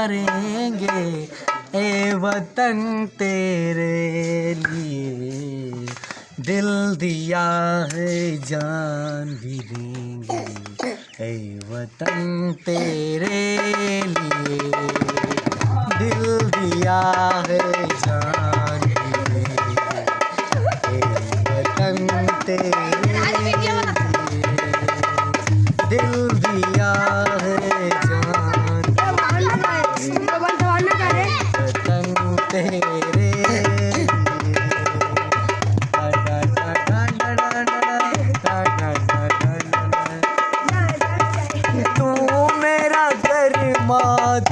मरेंगे ए वतन तेरे लिए, दिल दिया है जान भी देंगे ए वतन तेरे लिए, दिल दिया है जान भी देंगे ए वतन तेरे लिए, दिल दिया है जान वतन तेरे तू मेरा धर्मा,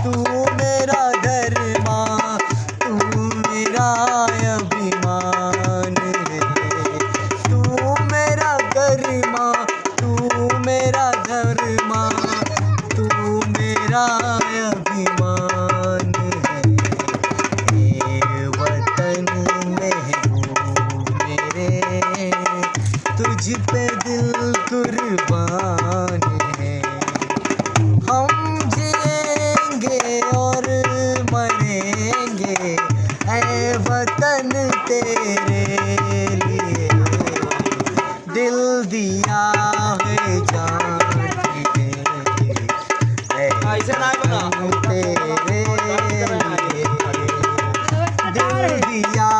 तू मेरा धर्मा, तू मेरा अभिमान है, तू मेरा धर्मा, तू मेरा धर्मा, तू मेरा अभिमान है, ए वतन महबूब मेरे, तुझ पे दिल कुर्बान है, हम जिएंगे और मरेंगे ऐ वतन तेरे लिए, दिल दिया है जान भी देंगे ऐ वतन तेरे लिए, दिल दिया